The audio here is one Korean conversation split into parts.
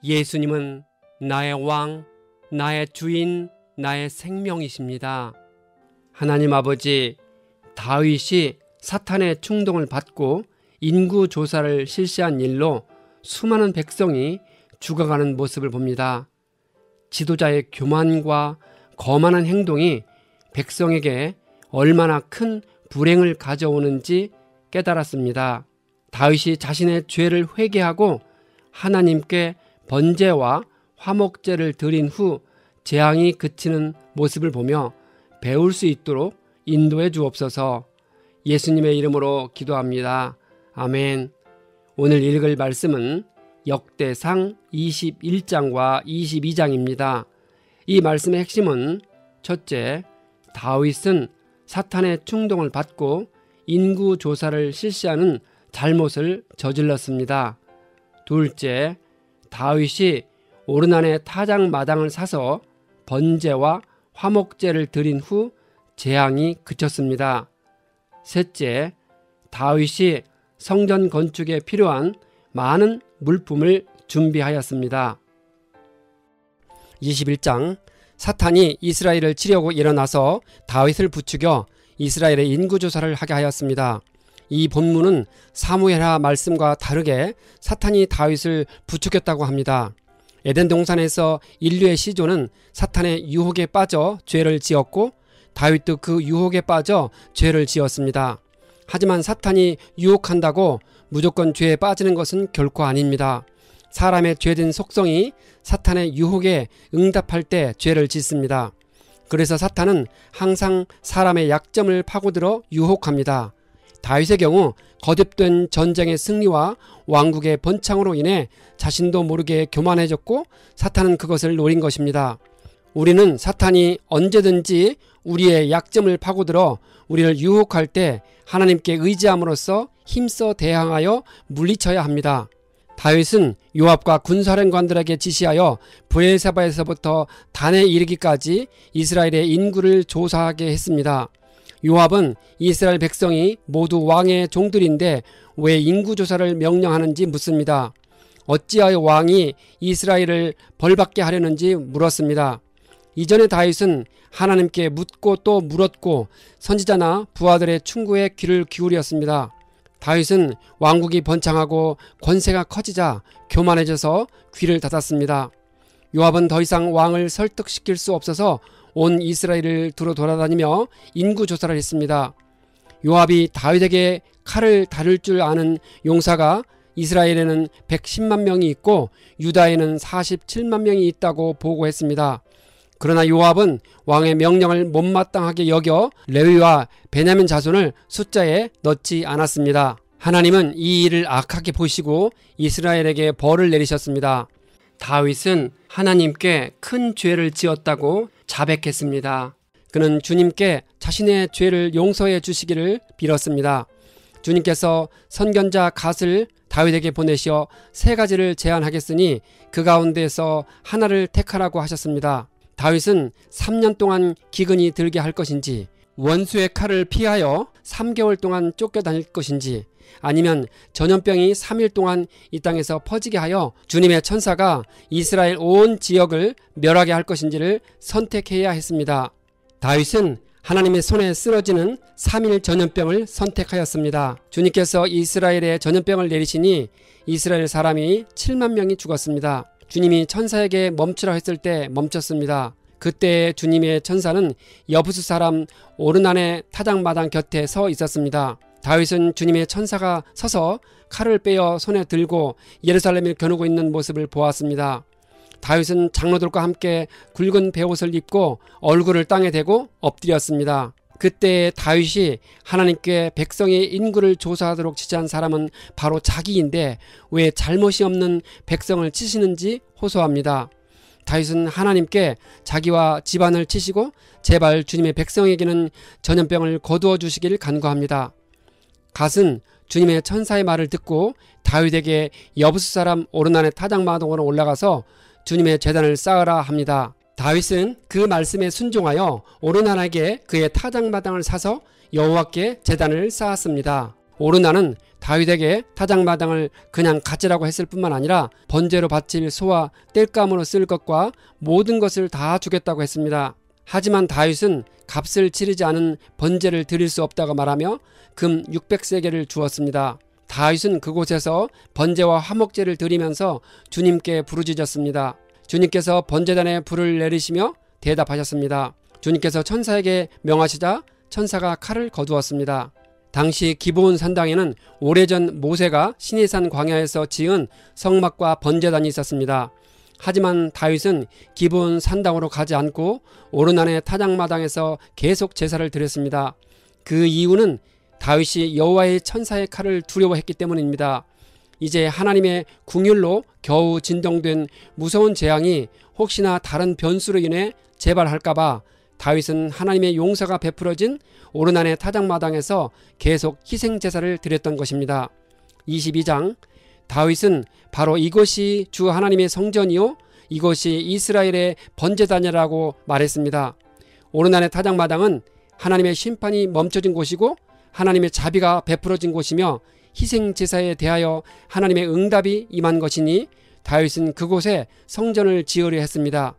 예수님은 나의 왕, 나의 주인, 나의 생명이십니다. 하나님 아버지, 다윗이 사탄의 충동을 받고 인구 조사를 실시한 일로 수많은 백성이 죽어가는 모습을 봅니다. 지도자의 교만과 거만한 행동이 백성에게 얼마나 큰 불행을 가져오는지 깨달았습니다. 다윗이 자신의 죄를 회개하고 하나님께 번제와 화목제를 드린 후 재앙이 그치는 모습을 보며 배울 수 있도록 인도해 주옵소서. 예수님의 이름으로 기도합니다. 아멘. 오늘 읽을 말씀은 역대상 21장과 22장입니다. 이 말씀의 핵심은 첫째, 다윗은 사탄의 충동을 받고 인구 조사를 실시하는 잘못을 저질렀습니다. 둘째, 다윗이 오르난의 타작마당을 사서 번제와 화목제를 드린 후 재앙이 그쳤습니다. 셋째, 다윗이 성전 건축에 필요한 많은 물품을 준비하였습니다. 21장, 사탄이 이스라엘을 치려고 일어나서 다윗을 부추겨 이스라엘의 인구조사를 하게 하였습니다. 이 본문은 사무엘하 말씀과 다르게 사탄이 다윗을 부추겼다고 합니다. 에덴 동산에서 인류의 시조는 사탄의 유혹에 빠져 죄를 지었고 다윗도 그 유혹에 빠져 죄를 지었습니다. 하지만 사탄이 유혹한다고 무조건 죄에 빠지는 것은 결코 아닙니다. 사람의 죄된 속성이 사탄의 유혹에 응답할 때 죄를 짓습니다. 그래서 사탄은 항상 사람의 약점을 파고들어 유혹합니다. 다윗의 경우 거듭된 전쟁의 승리와 왕국의 번창으로 인해 자신도 모르게 교만해졌고 사탄은 그것을 노린 것입니다. 우리는 사탄이 언제든지 우리의 약점을 파고들어 우리를 유혹할 때 하나님께 의지함으로써 힘써 대항하여 물리쳐야 합니다. 다윗은 요압과 군사령관들에게 지시하여 브엘세바에서부터 단에 이르기까지 이스라엘의 인구를 조사하게 했습니다. 요압은 이스라엘 백성이 모두 왕의 종들인데 왜 인구조사를 명령하는지 묻습니다. 어찌하여 왕이 이스라엘을 벌받게 하려는지 물었습니다. 이전에 다윗은 하나님께 묻고 또 물었고 선지자나 부하들의 충고에 귀를 기울였습니다. 다윗은 왕국이 번창하고 권세가 커지자 교만해져서 귀를 닫았습니다. 요압은 더 이상 왕을 설득시킬 수 없어서 온 이스라엘을 두루 돌아다니며 인구조사를 했습니다. 요압이 다윗에게 칼을 다룰 줄 아는 용사가 이스라엘에는 110만 명이 있고 유다에는 47만 명이 있다고 보고했습니다. 그러나 요압은 왕의 명령을 못마땅하게 여겨 레위와 베냐민 자손을 숫자에 넣지 않았습니다. 하나님은 이 일을 악하게 보시고 이스라엘에게 벌을 내리셨습니다. 다윗은 하나님께 큰 죄를 지었다고 자백했습니다. 그는 주님께 자신의 죄를 용서해 주시기를 빌었습니다. 주님께서 선견자 갓을 다윗에게 보내시어 3가지를 제안하겠으니 그 가운데서 하나를 택하라고 하셨습니다. 다윗은 3년 동안 기근이 들게 할 것인지, 원수의 칼을 피하여 3개월 동안 쫓겨다닐 것인지, 아니면 전염병이 3일 동안 이 땅에서 퍼지게 하여 주님의 천사가 이스라엘 온 지역을 멸하게 할 것인지를 선택해야 했습니다. 다윗은 하나님의 손에 쓰러지는 3일 전염병을 선택하였습니다. 주님께서 이스라엘에 전염병을 내리시니 이스라엘 사람이 7만 명이 죽었습니다. 주님이 천사에게 멈추라 했을 때 멈췄습니다. 그때 주님의 천사는 여부수 사람 오르난의 타작마당 곁에 서 있었습니다. 다윗은 주님의 천사가 서서 칼을 빼어 손에 들고 예루살렘을 겨누고 있는 모습을 보았습니다. 다윗은 장로들과 함께 굵은 베옷을 입고 얼굴을 땅에 대고 엎드렸습니다. 그때 다윗이 하나님께 백성의 인구를 조사하도록 지시한 사람은 바로 자기인데 왜 잘못이 없는 백성을 치시는지 호소합니다. 다윗은 하나님께 자기와 집안을 치시고 제발 주님의 백성에게는 전염병을 거두어 주시기를 간구합니다. 갓은 주님의 천사의 말을 듣고 다윗에게 여부수 사람 오르난의 타작마당으로 올라가서 주님의 제단을 쌓으라 합니다. 다윗은 그 말씀에 순종하여 오르난에게 그의 타작마당을 사서 여호와께 제단을 쌓았습니다. 오르나는 다윗에게 타작마당을 그냥 가지라고 했을 뿐만 아니라 번제로 바칠 소와 땔감으로 쓸 것과 모든 것을 다 주겠다고 했습니다. 하지만 다윗은 값을 치르지 않은 번제를 드릴 수 없다고 말하며 금 600세겔을 주었습니다. 다윗은 그곳에서 번제와 화목제를 드리면서 주님께 부르짖었습니다. 주님께서 번제단에 불을 내리시며 대답하셨습니다. 주님께서 천사에게 명하시자 천사가 칼을 거두었습니다. 당시 기브온 산당에는 오래전 모세가 시내산 광야에서 지은 성막과 번제단이 있었습니다. 하지만 다윗은 기브온 산당으로 가지 않고 오르난의 타작마당에서 계속 제사를 드렸습니다. 그 이유는 다윗이 여호와의 천사의 칼을 두려워했기 때문입니다. 이제 하나님의 궁율로 겨우 진정된 무서운 재앙이 혹시나 다른 변수로 인해 재발할까봐 다윗은 하나님의 용서가 베풀어진 오르난의 타작마당에서 계속 희생제사를 드렸던 것입니다. 22장 다윗은 바로 이것이 주 하나님의 성전이요 이것이 이스라엘의 번제단이라고 말했습니다. 오르난의 타작마당은 하나님의 심판이 멈춰진 곳이고 하나님의 자비가 베풀어진 곳이며 희생제사에 대하여 하나님의 응답이 임한 것이니 다윗은 그곳에 성전을 지으려 했습니다.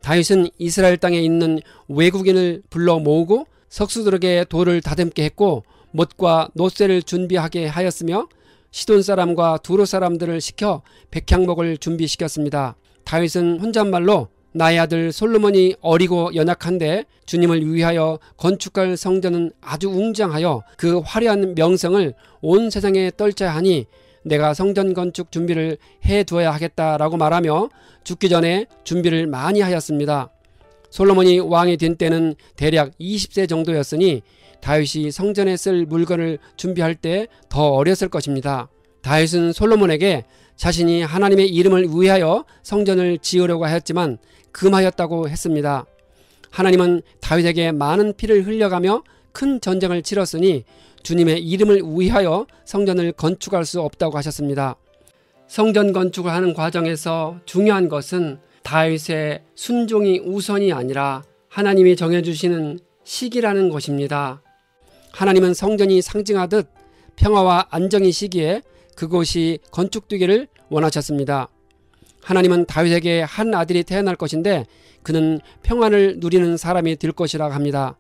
다윗은 이스라엘 땅에 있는 외국인을 불러 모으고 석수들에게 돌을 다듬게 했고 못과 노쇠를 준비하게 하였으며 시돈 사람과 두로 사람들을 시켜 백향목을 준비시켰습니다. 다윗은 혼잣말로 나의 아들 솔로몬이 어리고 연약한데 주님을 위하여 건축할 성전은 아주 웅장하여 그 화려한 명성을 온 세상에 떨쳐야 하니 내가 성전 건축 준비를 해두어야 하겠다라고 말하며 죽기 전에 준비를 많이 하였습니다. 솔로몬이 왕이 된 때는 대략 20세 정도였으니 다윗이 성전에 쓸 물건을 준비할 때 더 어렸을 것입니다. 다윗은 솔로몬에게 자신이 하나님의 이름을 위하여 성전을 지으려고 하였지만 금하였다고 했습니다. 하나님은 다윗에게 많은 피를 흘려가며 큰 전쟁을 치렀으니 주님의 이름을 위하여 성전을 건축할 수 없다고 하셨습니다. 성전 건축을 하는 과정에서 중요한 것은 다윗의 순종이 우선이 아니라 하나님이 정해주시는 시기라는 것입니다. 하나님은 성전이 상징하듯 평화와 안정의 시기에 그곳이 건축되기를 원하셨습니다. 하나님은 다윗에게 한 아들이 태어날 것인데 그는 평안을 누리는 사람이 될 것이라고 합니다.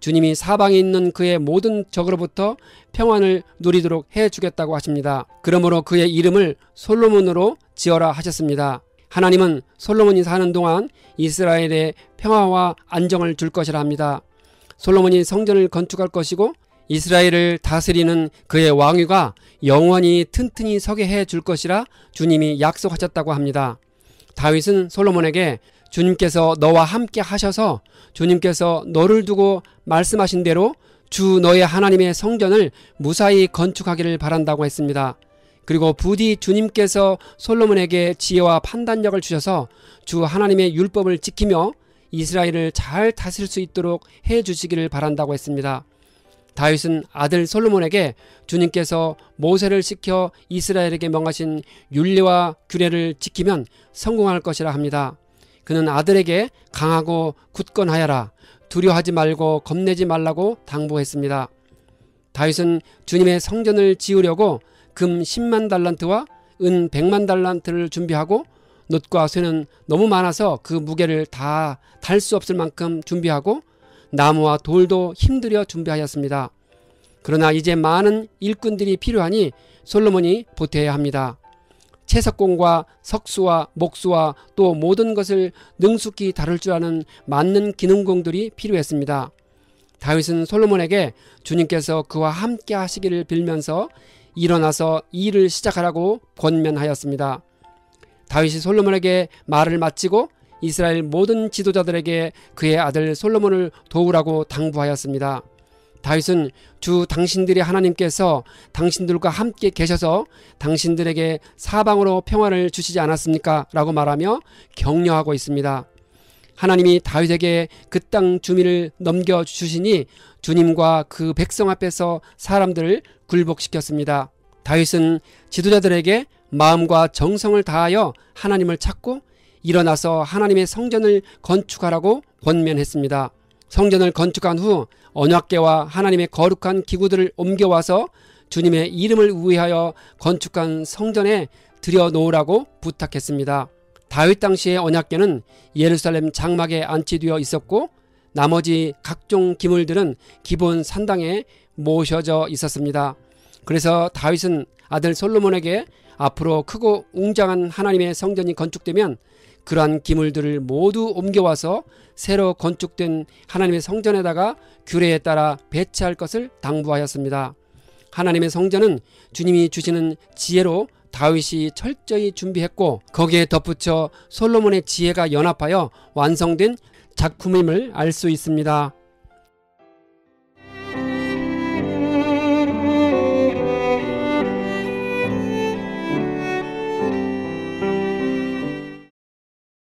주님이 사방에 있는 그의 모든 적으로부터 평안을 누리도록 해주겠다고 하십니다. 그러므로 그의 이름을 솔로몬으로 지어라 하셨습니다. 하나님은 솔로몬이 사는 동안 이스라엘에 평화와 안정을 줄 것이라 합니다. 솔로몬이 성전을 건축할 것이고 이스라엘을 다스리는 그의 왕위가 영원히 튼튼히 서게 해줄 것이라 주님이 약속하셨다고 합니다. 다윗은 솔로몬에게 주님께서 너와 함께 하셔서 주님께서 너를 두고 말씀하신 대로 주 너의 하나님의 성전을 무사히 건축하기를 바란다고 했습니다. 그리고 부디 주님께서 솔로몬에게 지혜와 판단력을 주셔서 주 하나님의 율법을 지키며 이스라엘을 잘 다스릴 수 있도록 해주시기를 바란다고 했습니다. 다윗은 아들 솔로몬에게 주님께서 모세를 시켜 이스라엘에게 명하신 율례와 규례를 지키면 성공할 것이라 합니다. 그는 아들에게 강하고 굳건하여라, 두려워하지 말고 겁내지 말라고 당부했습니다. 다윗은 주님의 성전을 지으려고 금 10만 달란트와 은 100만 달란트를 준비하고 놋과 쇠는 너무 많아서 그 무게를 다 달 수 없을 만큼 준비하고 나무와 돌도 힘들여 준비하였습니다. 그러나 이제 많은 일꾼들이 필요하니 솔로몬이 보태야 합니다. 채석공과 석수와 목수와 또 모든 것을 능숙히 다룰 줄 아는 많은 기능공들이 필요했습니다. 다윗은 솔로몬에게 주님께서 그와 함께 하시기를 빌면서 일어나서 일을 시작하라고 권면하였습니다. 다윗이 솔로몬에게 말을 마치고 이스라엘 모든 지도자들에게 그의 아들 솔로몬을 도우라고 당부하였습니다. 다윗은 주 당신들의 하나님께서 당신들과 함께 계셔서 당신들에게 사방으로 평화를 주시지 않았습니까? 라고 말하며 격려하고 있습니다. 하나님이 다윗에게 그 땅 주민을 넘겨주시니 주님과 그 백성 앞에서 사람들을 굴복시켰습니다. 다윗은 지도자들에게 마음과 정성을 다하여 하나님을 찾고 일어나서 하나님의 성전을 건축하라고 권면했습니다. 성전을 건축한 후 언약궤와 하나님의 거룩한 기구들을 옮겨와서 주님의 이름을 위하여 건축한 성전에 들여놓으라고 부탁했습니다. 다윗 당시의 언약궤는 예루살렘 장막에 안치되어 있었고 나머지 각종 기물들은 기본 산당에 모셔져 있었습니다. 그래서 다윗은 아들 솔로몬에게 앞으로 크고 웅장한 하나님의 성전이 건축되면 그러한 기물들을 모두 옮겨와서 새로 건축된 하나님의 성전에다가 규례에 따라 배치할 것을 당부하였습니다. 하나님의 성전은 주님이 주시는 지혜로 다윗이 철저히 준비했고 거기에 덧붙여 솔로몬의 지혜가 연합하여 완성된 작품임을 알 수 있습니다.